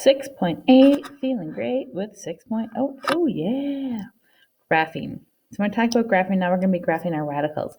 6.8, feeling great with 6.0. Oh, yeah. Graphing. So I'm going to talk about graphing. Now we're going to be graphing our radicals.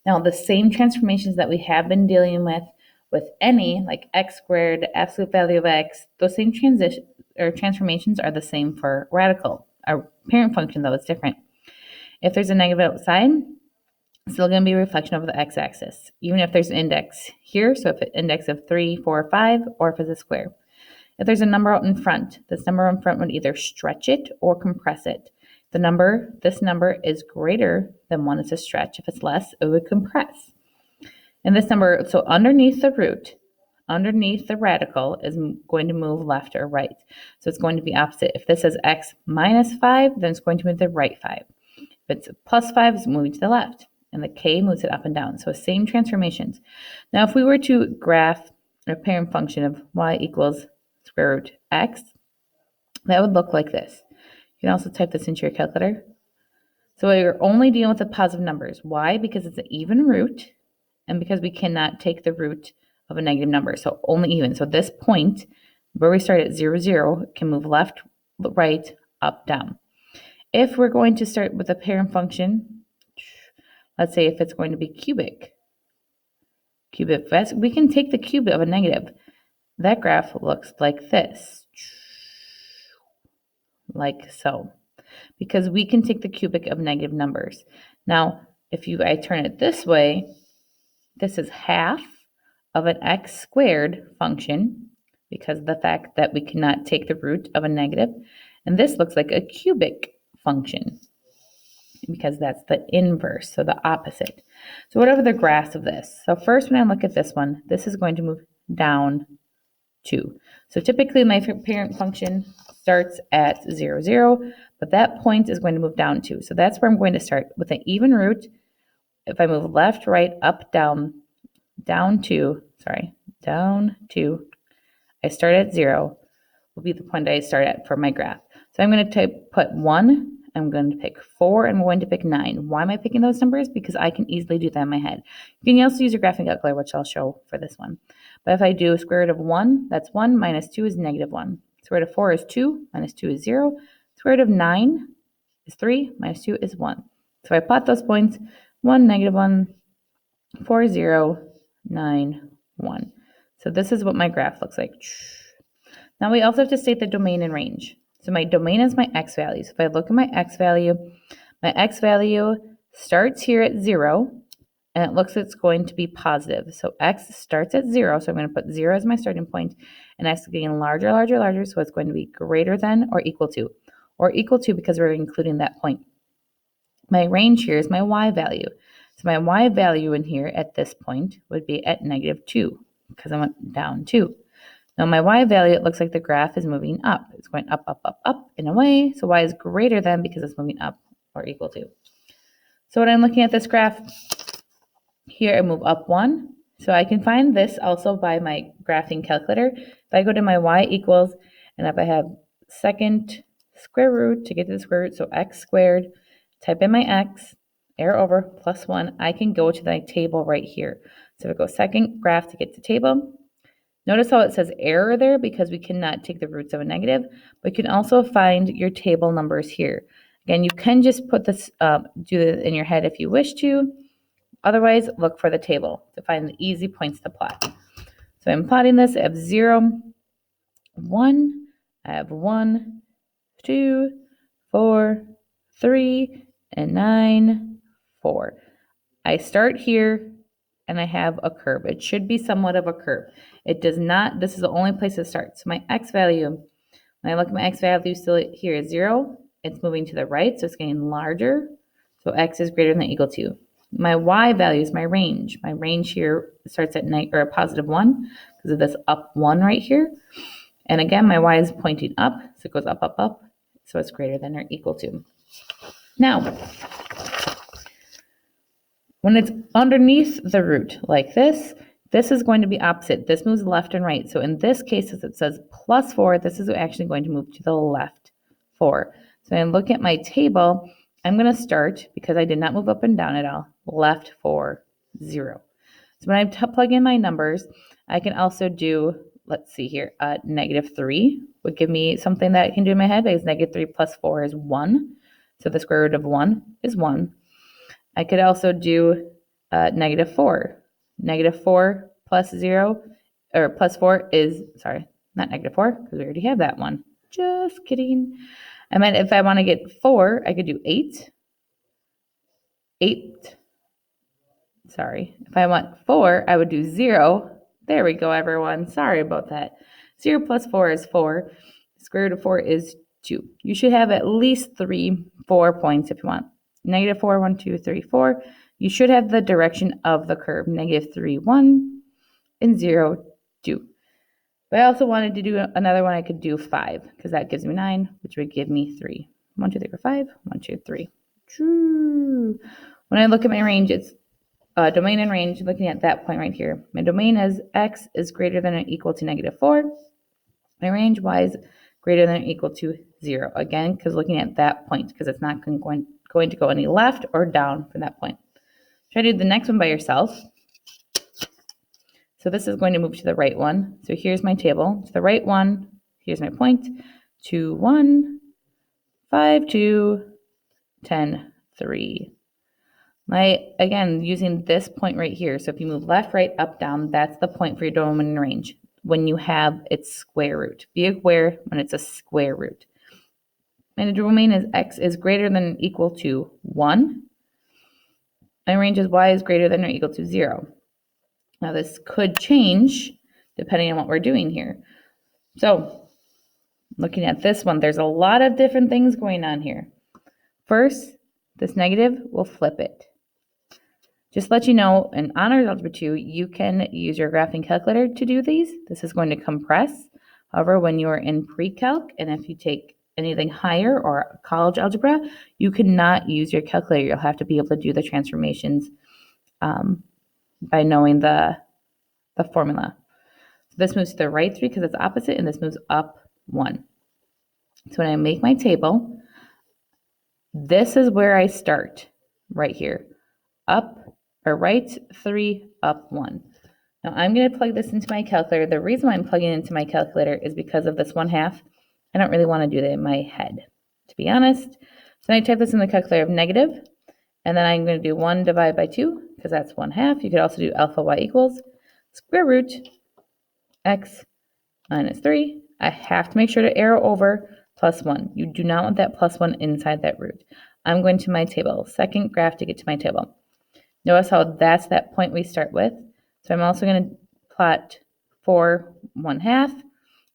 Now, the same transformations that we have been dealing with any, like x squared, absolute value of x, those same transformations are the same for radical. Our parent function, though, is different. If there's a negative outside, it's still going to be a reflection over the x-axis, even if there's an index here. So if an index of 3, 4, 5, or if it's a square. If there's a number out in front, this number in front would either stretch it or compress it. This number is greater than 1, it's a stretch. If it's less, it would compress. And this number, so underneath the root, underneath the radical is going to move left or right. So it's going to be opposite. If this is x minus 5, then it's going to move to the right 5. If it's plus 5, it's moving to the left. And the k moves it up and down. So same transformations. Now, if we were to graph a parent function of y equals square root x, that would look like this. You can also type this into your calculator. So you're only dealing with the positive numbers. Why? Because it's an even root, and because we cannot take the root of a negative number. So only even. So this point, where we start at 0, 0, can move left, right, up, down. If we're going to start with a parent function, let's say if it's going to be cubic, we can take the cube of a negative. That graph looks like this, like so, because we can take the cubic of negative numbers. Now, if I turn it this way, this is half of an x squared function because of the fact that we cannot take the root of a negative. And this looks like a cubic function because that's the inverse, so the opposite. So what are the graphs of this? So first, when I look at this one, this is going to move down 2. So typically my parent function starts at 0, 0, but that point is going to move down 2. So that's where I'm going to start with an even root. If I move left, right, up, down 2, I start at 0, will be the point I start at for my graph. So I'm going to put 1, I'm going to pick 4, and I'm going to pick 9. Why am I picking those numbers? Because I can easily do that in my head. You can also use your graphing calculator, which I'll show for this one. But if I do square root of 1, that's 1, minus 2 is negative 1. Square root of 4 is 2, minus 2 is 0. Square root of 9 is 3, minus 2 is 1. So I plot those points, 1, negative 1, 4, 0, 9, 1. So this is what my graph looks like. Now we also have to state the domain and range. So my domain is my x value. So if I look at my x value starts here at 0, and it looks like it's going to be positive. So x starts at 0, so I'm going to put 0 as my starting point, and x is getting larger, larger, larger, so it's going to be greater than or equal to because we're including that point. My range here is my y value. So my y value in here at this point would be at negative 2 because I went down 2. Now my y value, it looks like the graph is moving up. It's going up, up, up, up in a way. So y is greater than because it's moving up or equal to. So when I'm looking at this graph, here I move up 1. So I can find this also by my graphing calculator. If I go to my y equals, and if I have second square root to get to the square root, so x squared, type in my x, arrow over, plus 1, I can go to the table right here. So if I go second graph to get to table, notice how it says error there because we cannot take the roots of a negative, but you can also find your table numbers here. Again, you can just put this, do it in your head if you wish to. Otherwise, look for the table to find the easy points to plot. So I'm plotting this. I have 0, 1, I have 1, 2, 4, 3, and 9, 4. I start here, and I have a curve. It should be somewhat of a curve. It does not. This is the only place it starts. So my x value, when I look at my x value still here is 0. It's moving to the right, so it's getting larger. So x is greater than or equal to. My y value is my range. My range here starts at a positive 1 because of this up 1 right here. And again, my y is pointing up, so it goes up, up, up. So it's greater than or equal to. Now, when it's underneath the root like this is going to be opposite. This moves left and right. So in this case, as it says plus 4, this is actually going to move to the left 4. So when I look at my table, I'm going to start, because I did not move up and down at all, left 4, 0. So when I plug in my numbers, I can also do, let's see here, negative 3, would give me something that I can do in my head, because negative 3 plus 4 is 1. So the square root of 1 is 1. I could also do negative 4. Negative 4 plus 0, or plus 4 is, sorry, not negative 4, because we already have that one. Just kidding. I meant if I want to get 4, I could do 8. 8. Sorry. If I want 4, I would do 0. There we go, everyone. Sorry about that. 0 plus 4 is 4. Square root of 4 is 2. You should have at least 4 points if you want. Negative 4, 1, 2, 3, 4. You should have the direction of the curve. Negative 3, 1, and 0, 2. But I also wanted to do another one. I could do 5, because that gives me 9, which would give me 3. 1, 2, 3, 4, 5. 1, 2, 3. True. When I look at my range, it's domain and range, looking at that point right here. My domain is x is greater than or equal to negative 4. My range y is greater than or equal to 0. Again, because looking at that point, because it's not going to go any left or down from that point. Try to do the next one by yourself. So this is going to move to the right one. So here's my table. To the right one, here's my point. 2, 1, 5, 2, 10, 3. Again, using this point right here. So if you move left, right, up, down, that's the point for your domain and range when you have its square root. Be aware when it's a square root. My domain is x is greater than or equal to 1. My range is y is greater than or equal to 0. Now this could change depending on what we're doing here. So looking at this one, there's a lot of different things going on here. First, this negative will flip it. Just to let you know, in Honors Algebra 2, you can use your graphing calculator to do these. This is going to compress. However, when you're in pre-calc, and if you take anything higher or college algebra, you cannot use your calculator. You'll have to be able to do the transformations by knowing the formula. So this moves to the right 3 because it's opposite, and this moves up 1. So when I make my table, this is where I start, right here. Up, or right 3, up 1. Now I'm going to plug this into my calculator. The reason why I'm plugging it into my calculator is because of this 1/2. I don't really want to do that in my head, to be honest. So I type this in the calculator of negative, and then I'm going to do 1 divided by 2, because that's 1/2. You could also do alpha y equals square root x minus 3. I have to make sure to arrow over plus 1. You do not want that plus 1 inside that root. I'm going to my table, second graph to get to my table. Notice how that's that point we start with. So I'm also going to plot 4 1/2.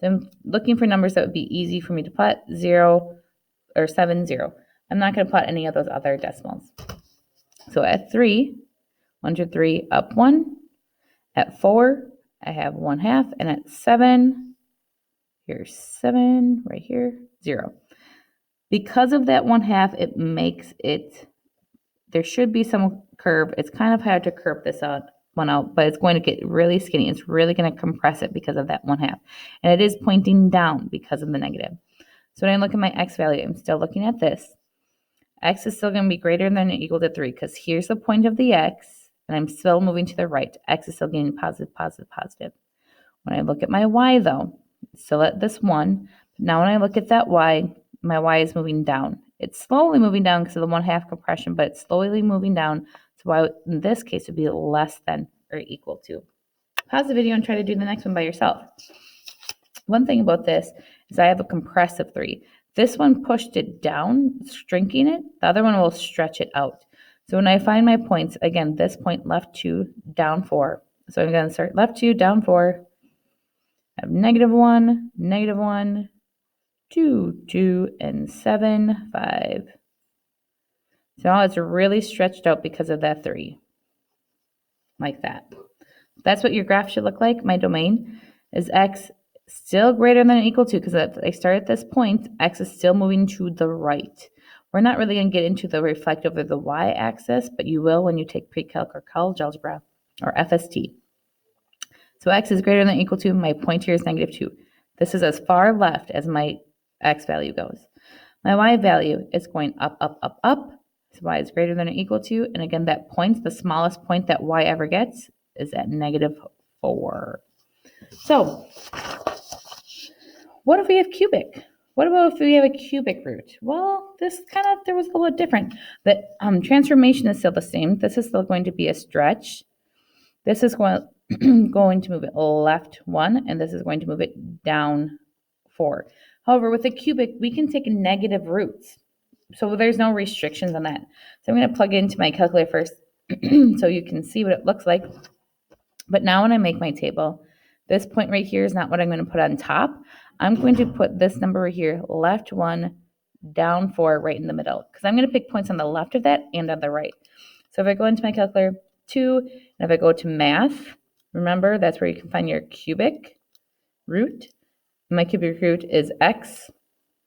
Then looking for numbers that would be easy for me to plot, 0 or 7, 0. I'm not going to plot any of those other decimals. So at 3, 1, 2, 3, up 1. At 4, I have 1/2. And at 7, here's 7, right here, 0. Because of that 1/2, it makes it, there should be some curve. It's kind of hard to curve this one out, but it's going to get really skinny. It's really going to compress it because of that 1/2. And it is pointing down because of the negative. So when I look at my x value, I'm still looking at this. X is still going to be greater than or equal to 3, because here's the point of the x, and I'm still moving to the right. X is still getting positive, positive, positive. When I look at my y, though, it's still at this 1. But now when I look at that y, my y is moving down. It's slowly moving down because of the 1/2 compression, but it's slowly moving down. So y in this case would be less than or equal to. Pause the video and try to do the next one by yourself. One thing about this is I have a compress of 3. This one pushed it down, shrinking it. The other one will stretch it out. So when I find my points, again, this point left 2, down 4. So I'm going to start left 2, down 4. I have negative 1, 2, 2, and 7, 5. So now it's really stretched out because of that 3. Like that. That's what your graph should look like. My domain is x still greater than or equal to, because I start at this point, x is still moving to the right. We're not really going to get into the reflect over the y-axis, but you will when you take pre-calc or college algebra or FST. So x is greater than or equal to, my point here is negative 2. This is as far left as my x value goes. My y value is going up, up, up, up. So y is greater than or equal to, and again, that point, the smallest point that y ever gets, is at negative 4. So What if we have cubic? What about if we have a cubic root? Well, there was a little bit different. The transformation is still the same. This is still going to be a stretch. This is going to move it left 1, and this is going to move it down 4. However, with the cubic, we can take negative roots. So there's no restrictions on that. So I'm going to plug it into my calculator first so you can see what it looks like. But now when I make my table, this point right here is not what I'm going to put on top. I'm going to put this number right here, left 1, down 4, right in the middle, because I'm going to pick points on the left of that and on the right. So if I go into my calculator, 2, and if I go to math, remember that's where you can find your cubic root. My cubic root is x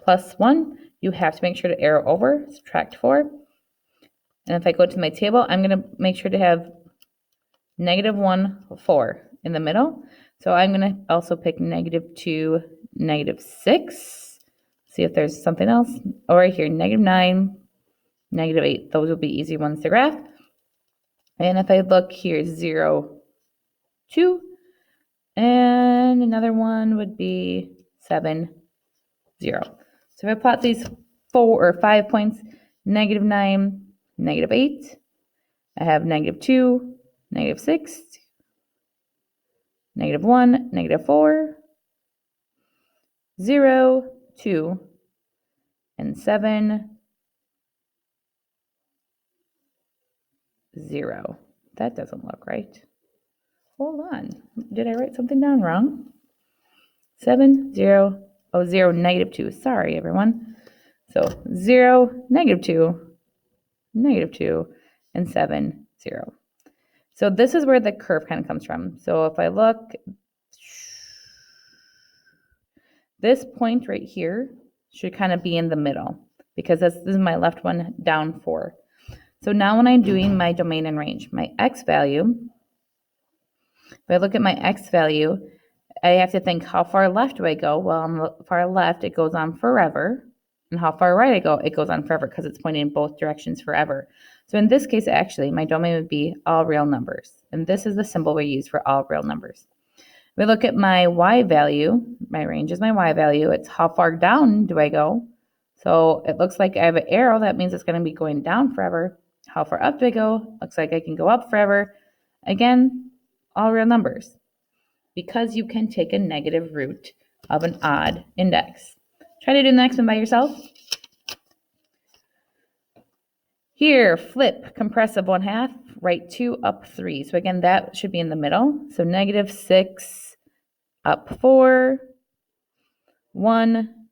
plus 1. You have to make sure to arrow over, subtract 4. And if I go to my table, I'm going to make sure to have -1, 4 in the middle. So I'm going to also pick -2, -6. See if there's something else. Oh, right here, -9, -8. Those will be easy ones to graph. And if I look here, 0, 2. And another one would be 7, 0. So if I plot these 4 or 5 points, -9, -8. I have -2, -6, -1, -4, 0, 2, and 7, 0. That doesn't look right. Hold on. Did I write something down wrong? 7, 0, 0, -2. Sorry, everyone. So 0, -2, -2, and 7, 0. So this is where the curve kind of comes from. So if I look, this point right here should kind of be in the middle because this is my left 1, down 4. So now when I'm doing my domain and range, my x value, if I look at my x value, I have to think, how far left do I go? Well, on the far left, it goes on forever. And how far right I go, it goes on forever because it's pointing in both directions forever. So in this case, actually, my domain would be all real numbers. And this is the symbol we use for all real numbers. If we look at my y value, my range is my y value. It's how far down do I go? So it looks like I have an arrow. That means it's going to be going down forever. How far up do I go? Looks like I can go up forever. Again, all real numbers, because you can take a negative root of an odd index. Try to do the next one by yourself. Here, flip, compress of 1/2, right 2, up 3. So again, that should be in the middle. So -6, up 4, 1,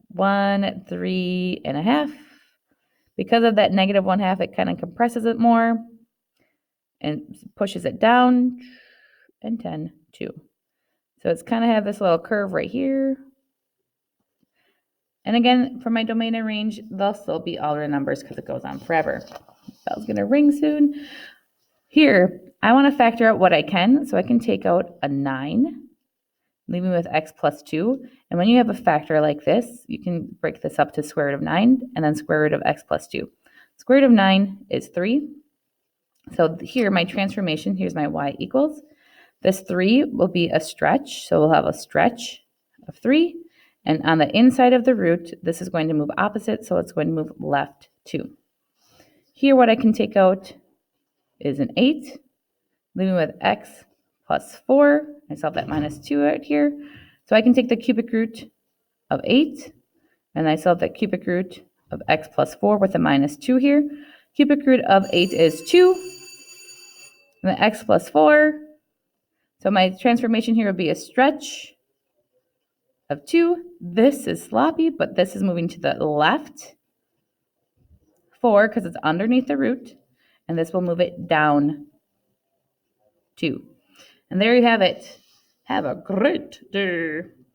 1, 3.5. Because of that -1/2, it kind of compresses it more and pushes it down, and 10, 2. So it's kind of have this little curve right here. And again, for my domain and range, they'll still be all real numbers because it goes on forever. Bell's going to ring soon. Here, I want to factor out what I can. So I can take out a 9, leaving with x plus 2. And when you have a factor like this, you can break this up to square root of 9 and then square root of x plus 2. Square root of 9 is 3. So here, my transformation, here's my y equals. This 3 will be a stretch. So we'll have a stretch of 3. And on the inside of the root, this is going to move opposite, so it's going to move left 2. Here, what I can take out is an 8, leaving with x plus 4. I still have that minus 2 out here. So I can take the cubic root of 8, and I still have the cubic root of x plus 4 with a minus 2 here. Cubic root of 8 is 2, and the x plus 4. So my transformation here would be a stretch of 2. This is sloppy, but this is moving to the left 4 because it's underneath the root, and this will move it down 2. And there you have it. Have a great day.